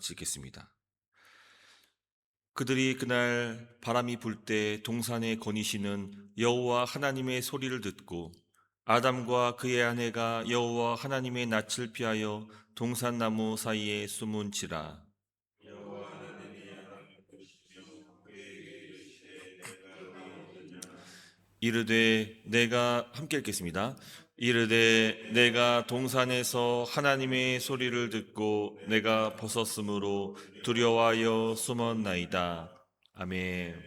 같이 읽겠습니다. 그들이 그날 바람이 불 때 동산에 거니시는 여호와 하나님의 소리를 듣고 아담과 그의 아내가 여호와 하나님의 낯을 피하여 동산나무 사이에 숨은지라. 여호와 하나님이 아담을 보시며 그에게 이르시되 내가 어디 있느냐. 이르되 내가 함께 읽겠습니다. 이르되 내가 동산에서 하나님의 소리를 듣고 내가 벗었으므로 두려워하여 숨었나이다. 아멘.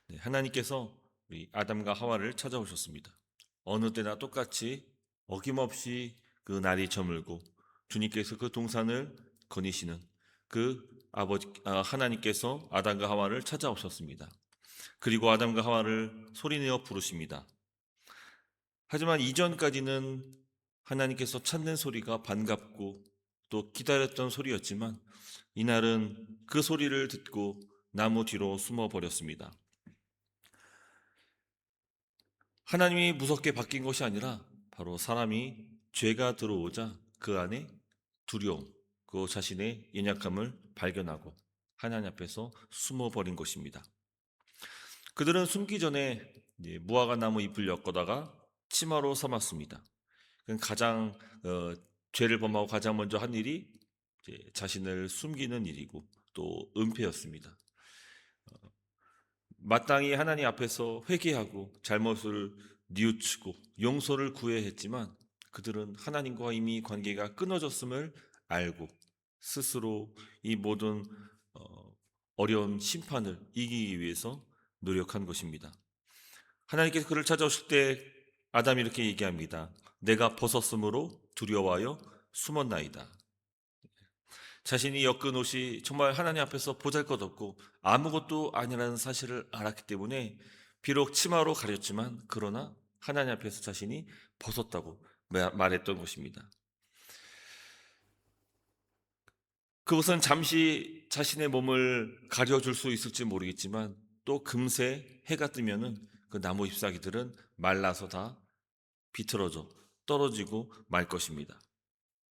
네, 하나님께서 우리 아담과 하와를 찾아오셨습니다. 어느 때나 똑같이 어김없이 그 날이 저물고 주님께서 그 동산을 거니시는 그 하나님께서 아담과 하와를 찾아오셨습니다. 그리고 아담과 하와를 소리내어 부르십니다. 하지만 이전까지는 하나님께서 찾는 소리가 반갑고 또 기다렸던 소리였지만 이날은 그 소리를 듣고 나무 뒤로 숨어 버렸습니다. 하나님이 무섭게 바뀐 것이 아니라 바로 사람이 죄가 들어오자 그 안에 두려움, 그 자신의 연약함을 발견하고 하나님 앞에서 숨어버린 것입니다. 그들은 숨기 전에 무화과 나무 잎을 엮어다가 치마로 삼았습니다. 가장 죄를 범하고 가장 먼저 한 일이 자신을 숨기는 일이고 또 은폐였습니다. 마땅히 하나님 앞에서 회개하고 잘못을 뉘우치고 용서를 구해야 했지만 그들은 하나님과 이미 관계가 끊어졌음을 알고 스스로 이 모든 어려운 심판을 이기기 위해서 노력한 것입니다. 하나님께서 그를 찾아오실 때 아담이 이렇게 얘기합니다. 내가 벗었으므로 두려워하여 숨었나이다. 자신이 엮은 옷이 정말 하나님 앞에서 보잘것없고 아무것도 아니라는 사실을 알았기 때문에 비록 치마로 가렸지만 그러나 하나님 앞에서 자신이 벗었다고 말했던 것입니다. 그것은 잠시 자신의 몸을 가려줄 수 있을지 모르겠지만 또 금세 해가 뜨면은 그 나무 잎사귀들은 말라서 다 비틀어져 떨어지고 말 것입니다.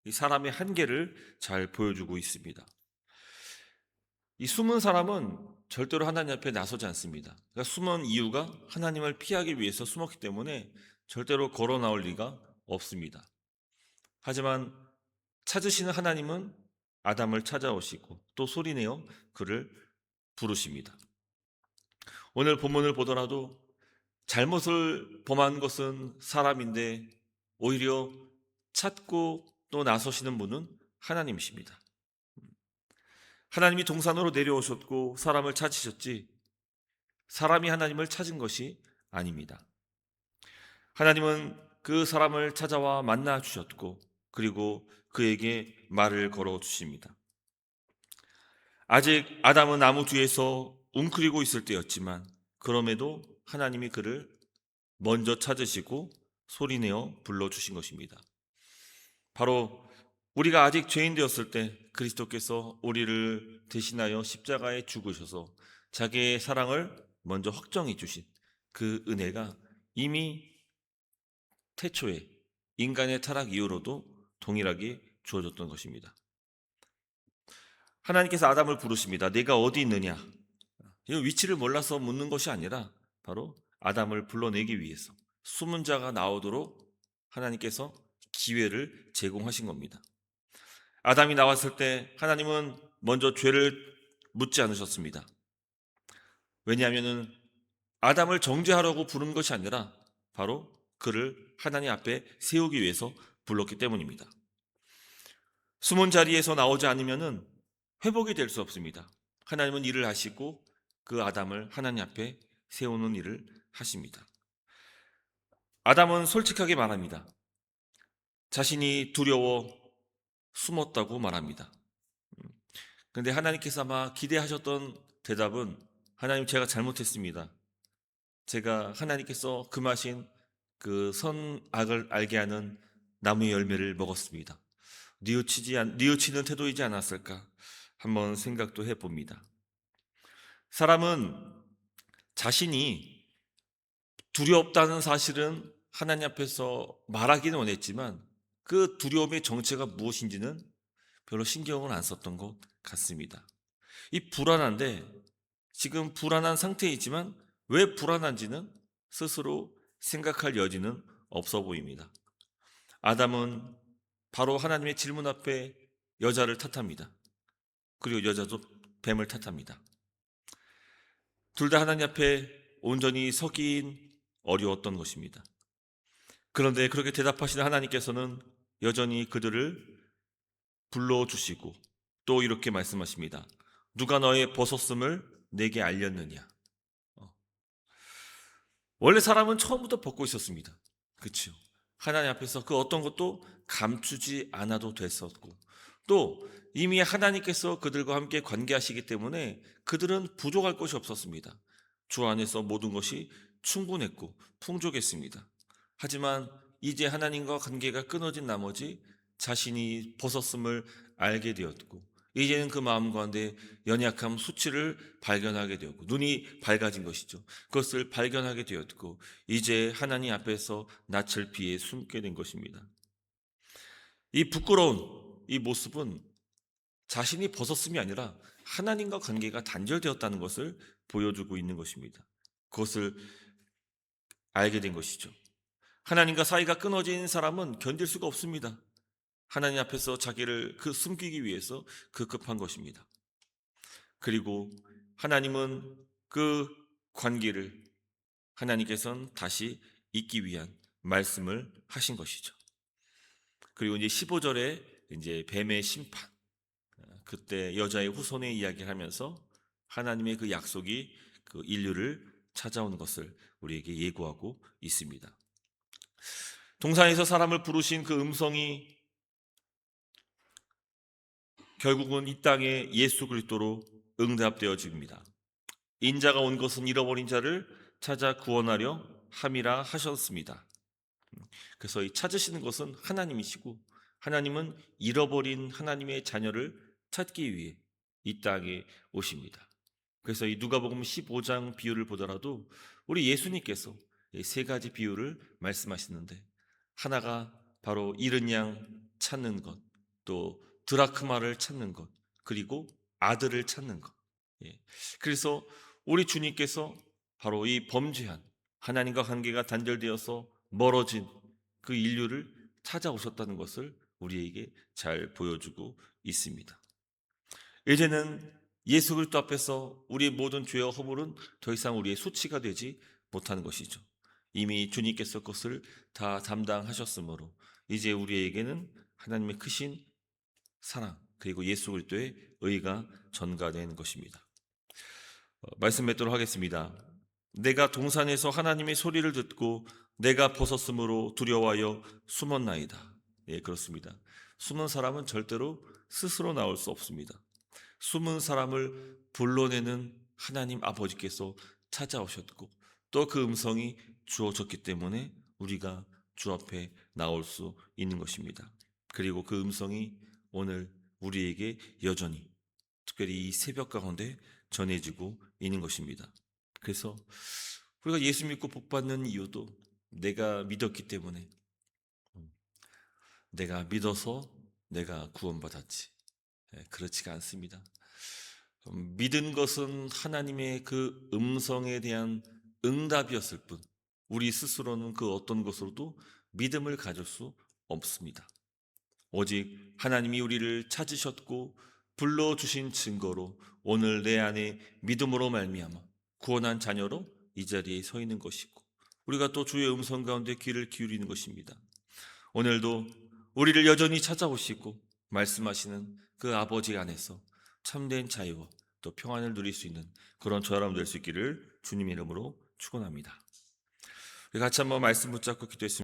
이 사람의 한계를 잘 보여주고 있습니다. 이 숨은 사람은 절대로 하나님 앞에 나서지 않습니다. 그러니까 숨은 이유가 하나님을 피하기 위해서 숨었기 때문에 절대로 걸어 나올 리가 없습니다. 하지만 찾으시는 하나님은 아담을 찾아오시고 또 소리내어 그를 부르십니다. 오늘 본문을 보더라도 잘못을 범한 것은 사람인데 오히려 찾고 또 나서시는 분은 하나님이십니다. 하나님이 동산으로 내려오셨고 사람을 찾으셨지 사람이 하나님을 찾은 것이 아닙니다. 하나님은 그 사람을 찾아와 만나 주셨고 그리고 그에게 말을 걸어 주십니다. 아직 아담은 나무 뒤에서 웅크리고 있을 때였지만 그럼에도 하나님이 그를 먼저 찾으시고 소리내어 불러주신 것입니다. 바로 우리가 아직 죄인 되었을 때 그리스도께서 우리를 대신하여 십자가에 죽으셔서 자기의 사랑을 먼저 확정해 주신 그 은혜가 이미 태초에 인간의 타락 이후로도 동일하게 주어졌던 것입니다. 하나님께서 아담을 부르십니다. 네가 어디 있느냐? 이 위치를 몰라서 묻는 것이 아니라 바로 아담을 불러내기 위해서 숨은 자가 나오도록 하나님께서 기회를 제공하신 겁니다. 아담이 나왔을 때 하나님은 먼저 죄를 묻지 않으셨습니다. 왜냐하면 아담을 정죄하려고 부른 것이 아니라 바로 그를 하나님 앞에 세우기 위해서 불렀기 때문입니다. 숨은 자리에서 나오지 않으면 회복이 될 수 없습니다. 하나님은 일을 하시고 그 아담을 하나님 앞에 세우는 일을 하십니다. 아담은 솔직하게 말합니다. 자신이 두려워 숨었다고 말합니다. 그런데 하나님께서 아마 기대하셨던 대답은 하나님 제가 잘못했습니다. 제가 하나님께서 금하신 그 선악을 알게 하는 나무의 열매를 먹었습니다. 뉘우치는 태도이지 않았을까 한번 생각도 해봅니다. 사람은 자신이 두렵다는 사실은 하나님 앞에서 말하기는 원했지만 그 두려움의 정체가 무엇인지는 별로 신경을 안 썼던 것 같습니다. 이 불안한데 지금 불안한 상태이지만 왜 불안한지는 스스로 생각할 여지는 없어 보입니다. 아담은 바로 하나님의 질문 앞에 여자를 탓합니다. 그리고 여자도 뱀을 탓합니다. 둘 다 하나님 앞에 온전히 서긴 어려웠던 것입니다. 그런데 그렇게 대답하시는 하나님께서는 여전히 그들을 불러주시고 또 이렇게 말씀하십니다. 누가 너의 벗었음을 내게 알렸느냐. 원래 사람은 처음부터 벗고 있었습니다. 그렇죠? 하나님 앞에서 그 어떤 것도 감추지 않아도 됐었고 또 이미 하나님께서 그들과 함께 관계하시기 때문에 그들은 부족할 것이 없었습니다. 주 안에서 모든 것이 충분했고 풍족했습니다. 하지만 이제 하나님과 관계가 끊어진 나머지 자신이 벗었음을 알게 되었고 이제는 그 마음 가운데 연약함, 수치를 발견하게 되었고 눈이 밝아진 것이죠. 그것을 발견하게 되었고 이제 하나님 앞에서 낯을 피해 숨게 된 것입니다. 이 부끄러운 이 모습은 자신이 벗었음이 아니라 하나님과 관계가 단절되었다는 것을 보여주고 있는 것입니다. 그것을 알게 된 것이죠. 하나님과 사이가 끊어진 사람은 견딜 수가 없습니다. 하나님 앞에서 자기를 숨기기 위해서 급한 것입니다. 그리고 하나님은 그 관계를 하나님께서는 다시 잇기 위한 말씀을 하신 것이죠. 그리고 이제 15절에 이제 뱀의 심판, 그때 여자의 후손의 이야기를 하면서 하나님의 그 약속이 그 인류를 찾아오는 것을 우리에게 예고하고 있습니다. 동산에서 사람을 부르신 그 음성이 결국은 이 땅에 예수 그리스도로 응답되어집니다. 인자가 온 것은 잃어버린 자를 찾아 구원하려 함이라 하셨습니다. 그래서 이 찾으시는 것은 하나님이시고 하나님은 잃어버린 하나님의 자녀를 찾기 위해 이 땅에 오십니다. 그래서 이 누가복음 15장 비유를 보더라도 우리 예수님께서 세 가지 비유를 말씀하시는데 하나가 바로 잃은 양 찾는 것, 또 드라크마를 찾는 것, 그리고 아들을 찾는 것. 그래서 우리 주님께서 바로 이 범죄한 하나님과 관계가 단절되어서 멀어진 그 인류를 찾아오셨다는 것을 우리에게 잘 보여주고 있습니다. 이제는 예수 그리스도 앞에서 우리의 모든 죄와 허물은 더 이상 우리의 수치가 되지 못하는 것이죠. 이미 주님께서 그것을 다 담당하셨으므로 이제 우리에게는 하나님의 크신 사랑 그리고 예수 그리스도의 의가 전가된 것입니다. 말씀 맺도록 하겠습니다. 내가 동산에서 하나님의 소리를 듣고 내가 벗었으므로 두려워하여 숨었나이다. 예, 그렇습니다. 숨은 사람은 절대로 스스로 나올 수 없습니다. 숨은 사람을 불러내는 하나님 아버지께서 찾아오셨고 또 그 음성이 주어졌기 때문에 우리가 주 앞에 나올 수 있는 것입니다. 그리고 그 음성이 오늘 우리에게 여전히 특별히 이 새벽 가운데 전해지고 있는 것입니다. 그래서 우리가 예수 믿고 복받는 이유도 내가 믿었기 때문에 내가 믿어서 내가 구원받았지. 그렇지가 않습니다. 믿은 것은 하나님의 그 음성에 대한 응답이었을 뿐 우리 스스로는 그 어떤 것으로도 믿음을 가질 수 없습니다. 오직 하나님이 우리를 찾으셨고 불러주신 증거로 오늘 내 안에 믿음으로 말미암아 구원한 자녀로 이 자리에 서 있는 것이고 우리가 또 주의 음성 가운데 귀를 기울이는 것입니다. 오늘도 우리를 여전히 찾아오시고 말씀하시는 그 아버지 안에서 참된 자유와 또 평안을 누릴 수 있는 그런 저 여러분 될 수 있기를 주님 이름으로 축원합니다. 우리 같이 한번 말씀 붙잡고 기도했습니다.